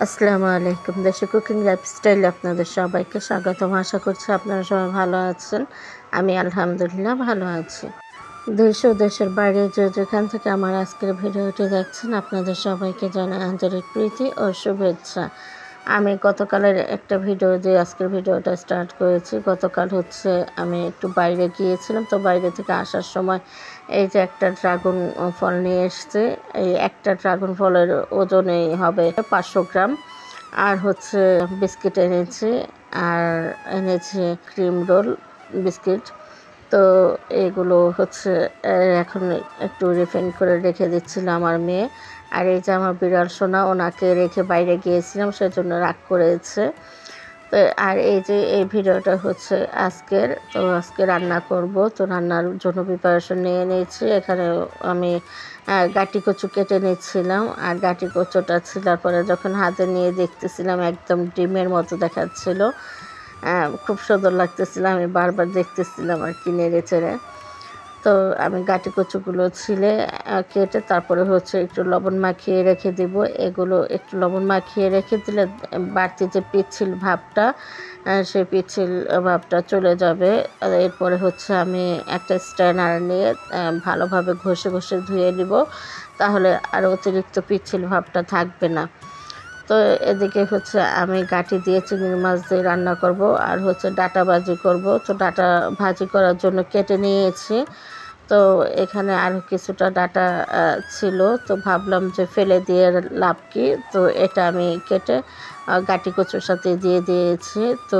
আসসালামু আলাইকুম। দেশি কুকিং লাইফস্টাইলে আপনাদের সবাইকে স্বাগতম। আশা করছি আপনারা সবাই ভালো আছেন। আমি আলহামদুলিল্লাহ ভালো আছি। দেশ ও দেশের বাইরে যেখান থেকে আমার আজকের ভিডিওটি দেখছেন, আপনাদের সবাইকে জানাই আন্তরিক প্রীতি ও শুভেচ্ছা। আমি গতকালের একটা ভিডিও দিয়ে আজকের ভিডিওটা স্টার্ট করেছি। গতকাল আমি একটু বাইরে গিয়েছিলাম, তো বাইরে থেকে আসার সময় এই যে একটা ড্রাগন ফল নিয়ে এসছে। এই একটা ড্রাগন ফলের ওজনই হবে 500 গ্রাম। আর বিস্কিট এনেছি, আর এনেছি ক্রিম রোল বিস্কিট। তো এগুলো এখন একটু রিফাইন করে রেখে দিচ্ছিল আমার মেয়ে। আর এই যে আমার বিড়াল সোনা, ওনাকে রেখে বাইরে গিয়েছিলাম, সেজন্য রাগ করেছে। তো আর এই যে এই ভিডিওটা আজকে রান্না করব। তো রান্নার জন্য প্রিপারেশন নিয়ে নিয়েছি। এখানে আমি গাটি কচু কেটে নিচ্ছিলাম, আর গাটি কচুটা ছিলার পরে যখন হাতে নিয়ে দেখতেছিলাম, একদম ডিমের মতো দেখাচ্ছিল। খুব সুন্দর লাগতেছিল। আমি বারবার দেখতেছিলাম আর কি নেড়ে চেড়ে। তো আমি গাটি কচুগুলো কেটে তারপরে একটু লবণ মাখিয়ে রেখে দিব। এগুলো একটু লবণ মাখিয়ে রেখে দিলে বাড়তি যে পিচ্ছিল ভাবটা, সেই পিচ্ছিল ভাবটা চলে যাবে। এরপরে আমি একটা স্ট্রেনার নিয়ে ভালোভাবে ঘষে ঘষে ধুয়ে নিব, তাহলে আর অতিরিক্ত পিচ্ছিল ভাবটা থাকবে না। তো এদিকে আমি গাঁটি দিয়ে চিংড়ি মাছ দিয়ে রান্না করব, আর ডাঁটা ভাজি করব। তো ডাঁটা ভাজি করার জন্য কেটে নিয়েছি। তো এখানে আরও কিছুটা ডাঁটা ছিল, তো ভাবলাম যে ফেলে দিয়ে লাভ কি। তো এটা আমি কেটে গাঁটি কচুর সাথে দিয়ে দিয়েছি। তো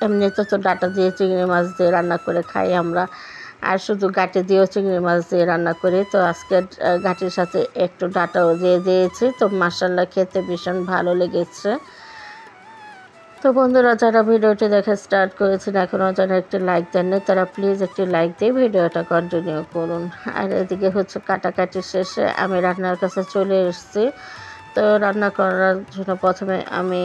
এমনিতে তো ডাঁটা দিয়ে চিংড়ি মাছ দিয়ে রান্না করে খাই আমরা, আর শুধু গাঁটি দিয়েও চিংড়ি মাছ দিয়ে রান্না করি। তো আজকে গাঁটির সাথে একটু ডাঁটাও দিয়ে দিয়েছি। তো মাশাআল্লাহ খেতে ভীষণ ভালো লেগেছে। তো বন্ধুরা, যারা ভিডিওটি দেখা স্টার্ট করেছেন এখনও যারা একটি লাইক দেননি, তারা প্লিজ একটি লাইক দিয়ে ভিডিওটা কন্টিনিউ করুন। আর এদিকে কাটাকাটি শেষে আমি রান্নার কাছে চলে এসেছি। তো রান্না করার জন্য প্রথমে আমি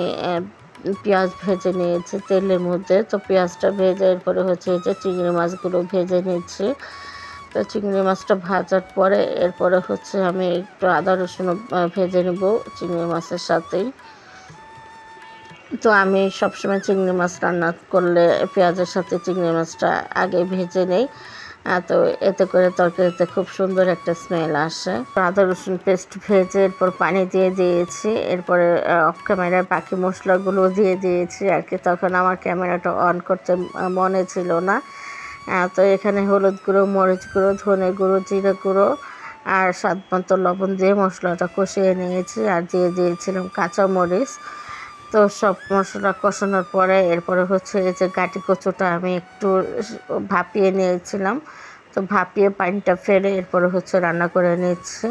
পেঁয়াজ ভেজে নিয়েছি তেলের মধ্যে। তো পেঁয়াজটা ভেজে এরপরে এই যে চিংড়ি মাছগুলো ভেজে নিচ্ছি। তো চিংড়ি মাছটা ভাজার পরে এরপরে আমি একটু আদা রসুন ভেজে নেব চিংড়ি মাছের সাথেই। তো আমি সবসময় চিংড়ি মাছ রান্না করলে পেঁয়াজের সাথে চিংড়ি মাছটা আগে ভেজে নেই। তো এতে করে তরকারিতে খুব সুন্দর একটা স্মেল আসে। আদা রসুন পেস্ট ভেজে এরপর পানি দিয়ে দিয়েছি। এরপরে অফ ক্যামেরায় বাকি মশলাগুলো দিয়ে দিয়েছি আর কি। তখন আমার ক্যামেরাটা অন করতে মনে ছিল না। তো এখানে হলুদ গুঁড়ো, মরিচ গুঁড়ো, ধনে গুঁড়ো, জিরে গুঁড়ো আর স্বাদ মতো লবণ দিয়ে মশলাটা কষিয়ে নিয়েছি, আর দিয়ে দিয়েছিলাম কাঁচামরিচ। তো সব মশলা কষানোর পরে এরপরে এই যে গাঁটি কচুটা আমি একটু ভাপিয়ে নিয়েছিলাম। তো ভাপিয়ে পানিটা ফেলে এরপরে রান্না করে নিচ্ছি।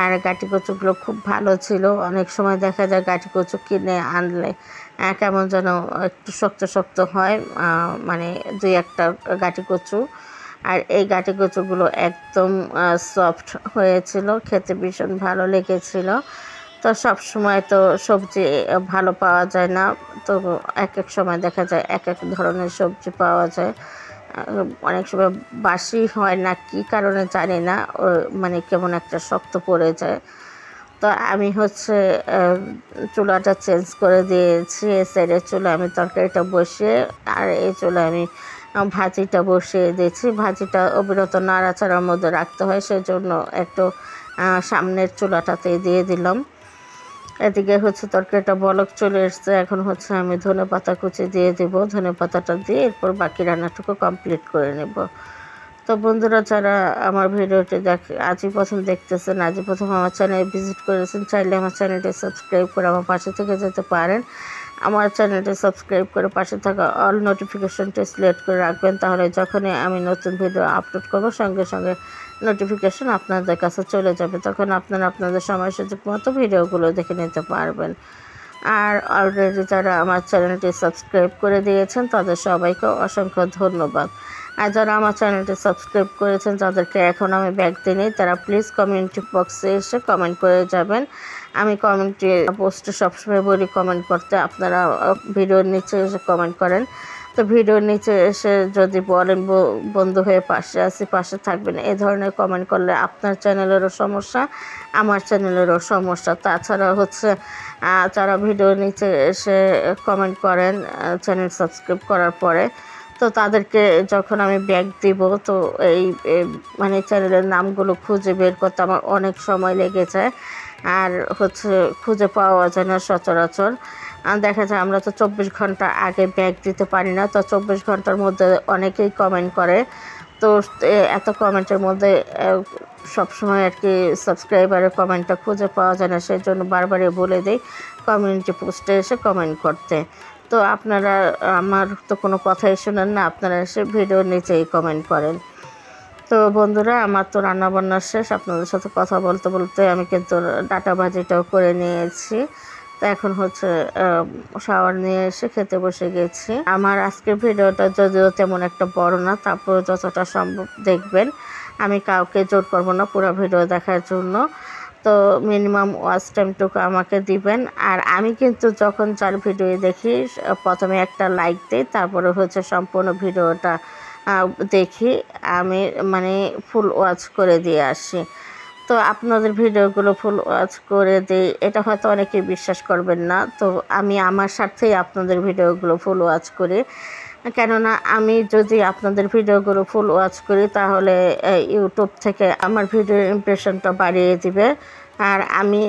আর গাঁটি কচুগুলো খুব ভালো ছিল। অনেক সময় দেখা যায় গাঁটি কচু কিনে আনলে কেমন যেন একটু শক্ত শক্ত হয়, মানে দুই একটা গাঁটি কচু। আর এই গাঁটি কচুগুলো একদম সফট হয়েছিল, খেতে ভীষণ ভালো লেগেছিল। তো সব সময় তো সবজি ভালো পাওয়া যায় না, তো এক এক সময় দেখা যায় এক এক ধরনের সবজি পাওয়া যায়। অনেক সময় বাসি হয় না, কী কারণে জানি না, মানে কেমন একটা শক্ত পড়ে যায়। তো আমি চুলাটা চেঞ্জ করে দিয়েছি। এই সাইডের চুলা আমি তরকারিটা বসিয়ে, আর এই চুলা আমি ভাজিটা বসিয়ে দিয়েছি। ভাজিটা অবিরত নাড়াচাড়ার মধ্যে রাখতে হয়, সেজন্য একটু সামনের চুলাটাতে দিয়ে দিলাম। এদিকে তরকারিটা বলক চলে এসছে। এখন আমি ধনেপাতা কুচি দিয়ে দেব। ধনেপাতাটা দিয়ে এরপর বাকি রান্নাটুকু কমপ্লিট করে নেব। তো বন্ধুরা, যারা আমার ভিডিওটি আজই প্রথম দেখতেছেন, আজই প্রথম আমার চ্যানেল ভিজিট করেছেন, চাইলে আমার চ্যানেলটি সাবস্ক্রাইব করে আমার পাশে থেকে যেতে পারেন। আমার চ্যানেলটি সাবস্ক্রাইব করে পাশে থাকা অল নোটিফিকেশনটি সিলেক্ট করে রাখবেন, তাহলে যখনই আমি নতুন ভিডিও আপলোড করব সঙ্গে সঙ্গে নোটিফিকেশন আপনাদের কাছে চলে যাবে। তখন আপনারা আপনাদের সময় সুযোগ মতো ভিডিওগুলো দেখে নিতে পারবেন। আর অলরেডি যারা আমার চ্যানেলটি সাবস্ক্রাইব করে দিয়েছেন তাদের সবাইকে অসংখ্য ধন্যবাদ। আর যারা আমার চ্যানেলটি সাবস্ক্রাইব করেছেন যাদেরকে এখন আমি ব্যাক দিই, তারা প্লিজ কমিউনিটি বক্সে এসে কমেন্ট করে যাবেন। আমি কমেন্টে পোস্টে সবসময় বলি কমেন্ট করতে, আপনারা ভিডিওর নিচে এসে কমেন্ট করেন। তো ভিডিওর নিচে এসে যদি বলেন বন্ধু হয়ে পাশে আছি, পাশে থাকবেন, এই ধরনের কমেন্ট করলে আপনার চ্যানেলেরও সমস্যা, আমার চ্যানেলেরও সমস্যা। তাছাড়া হচ্ছে যারা ভিডিওর নিচে এসে কমেন্ট করেন চ্যানেল সাবস্ক্রাইব করার পরে, তো তাদেরকে যখন আমি ব্যাক দিব, তো এই মানে চ্যানেলের নামগুলো খুঁজে বের করতে আমার অনেক সময় লেগে যায়, আর হচ্ছে খুঁজে পাওয়া যায় না সচরাচর। দেখা যায় আমরা তো 24 ঘন্টা আগে ব্যাক দিতে পারি না, তো 24 ঘন্টার মধ্যে অনেকেই কমেন্ট করে। তো এত কমেন্টের মধ্যে সবসময় আর কি সাবস্ক্রাইবারের কমেন্টটা খুঁজে পাওয়া যায় না, সেই জন্য বারবারই বলে দিই কমিউনিটি পোস্টে এসে কমেন্ট করতে। তো আপনারা আমার তো কোনো কথাই শোনেন না, আপনারা এসে ভিডিওর নিচেই কমেন্ট করেন। তো বন্ধুরা, আমার তো রান্নাবান্না শেষ। আপনাদের সাথে কথা বলতে বলতে আমি কিন্তু ডাটা ভাজিটাও করে নিয়েছি। তো এখন হচ্ছে শাওয়ার নিয়ে এসে খেতে বসে গেছি। আমার আজকের ভিডিওটা যদিও তেমন একটা বড় না, তারপরে যতটা সম্ভব দেখবেন। আমি কাউকে জোর করবো না পুরো ভিডিও দেখার জন্য। তো মিনিমাম ওয়াচ টাইমটুকু আমাকে দিবেন। আর আমি কিন্তু যখন যার ভিডিও দেখি প্রথমে একটা লাইক দিই, তারপরে হচ্ছে সম্পূর্ণ ভিডিওটা দেখি, আমি মানে ফুল ওয়াচ করে দিয়ে আসি। তো আপনাদের ভিডিওগুলো ফুল ওয়াচ করে দিই, এটা হয়তো অনেকেই বিশ্বাস করবেন না। তো আমি আমার স্বার্থেই আপনাদের ভিডিওগুলো ফুল ওয়াচ করি, কেননা আমি যদি আপনাদের ভিডিওগুলো ফুল ওয়াচ করি তাহলে ইউটিউব থেকে আমার ভিডিওর ইমপ্রেশনটা বাড়িয়ে দিবে। আর আমি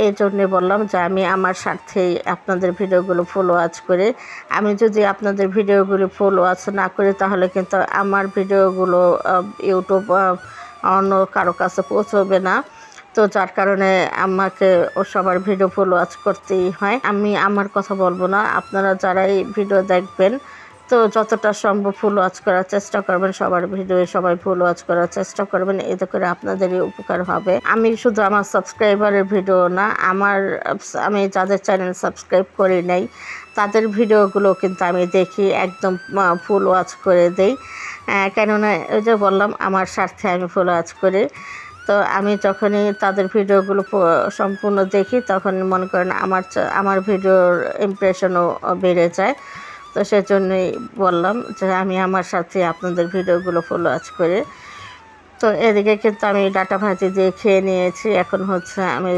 এই জন্যে বললাম যে আমি আমার স্বার্থেই আপনাদের ভিডিওগুলো ফুল ওয়াচ করি। আমি যদি আপনাদের ভিডিওগুলো ফুল ওয়াচ না করি তাহলে কিন্তু আমার ভিডিওগুলো ইউটিউব অন্য কারো কাছে পৌঁছবে না। তো যার কারণে আমাকে সবার ভিডিও ফুল ওয়াচ করতেই হয়। আমি আমার কথা বলবো না, আপনারা যারাই ভিডিও দেখবেন তো যতটা সম্ভব ফুল ওয়াচ করার চেষ্টা করবেন, সবার ভিডিও সবাই ফুল ওয়াচ করার চেষ্টা করবেন, এতে করে আপনাদেরই উপকার হবে। আমি শুধু আমার সাবস্ক্রাইবারের ভিডিও না, আমি যাদের চ্যানেল সাবস্ক্রাইব করি নাই তাদের ভিডিওগুলো কিন্তু আমি দেখি, একদম ফুল ওয়াচ করে দেই। কেননা ওই যে বললাম আমার স্বার্থে আমি ফুল ওয়াচ করি। তো আমি যখনই তাদের ভিডিওগুলো সম্পূর্ণ দেখি তখন মনে করেন আমার ভিডিওর ইমপ্রেশনও বেড়ে যায়। তো সেজন্যই বললাম যে আমি আমার সাথে আপনাদের ভিডিওগুলো ফুল ওয়াচ করি। তো এদিকে কিন্তু আমি ডাটা ভাজি দিয়ে খেয়ে নিয়েছি, এখন হচ্ছে আমি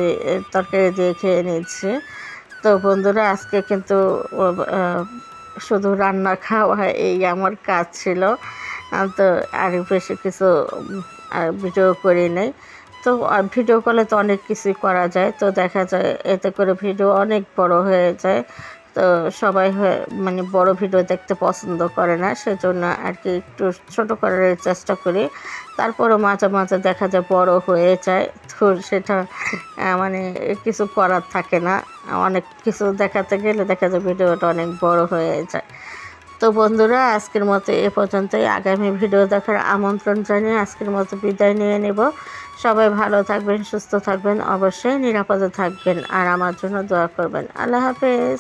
তরকারি দিয়ে খেয়ে নিয়েছি। তো বন্ধুরা, আজকে কিন্তু শুধু রান্না খাওয়া এই আমার কাজ ছিল। তো আর বেশি কিছু ভিডিও করি নাই। তো ভিডিও কলে তো অনেক কিছুই করা যায়, তো দেখা যায় এতে করে ভিডিও অনেক বড় হয়ে যায়। তো সবাই মানে বড় ভিডিও দেখতে পছন্দ করে না, সেজন্য আর কি একটু ছোট করার চেষ্টা করি। তারপরও মাঝে মাঝে দেখা যায় বড় হয়ে যায়, তো সেটা মানে কিছু করার থাকে না। অনেক কিছু দেখাতে গেলে দেখা যায় ভিডিওটা অনেক বড় হয়ে যায়। তো বন্ধুরা, আজকের মতো এ পর্যন্তই। আগামী ভিডিও দেখার আমন্ত্রণ জানিয়ে আজকের মতো বিদায় নিয়ে নেব। সবাই ভালো থাকবেন, সুস্থ থাকবেন, অবশ্যই নিরাপদে থাকবেন, আর আমার জন্য দোয়া করবেন। আল্লাহ হাফেজ।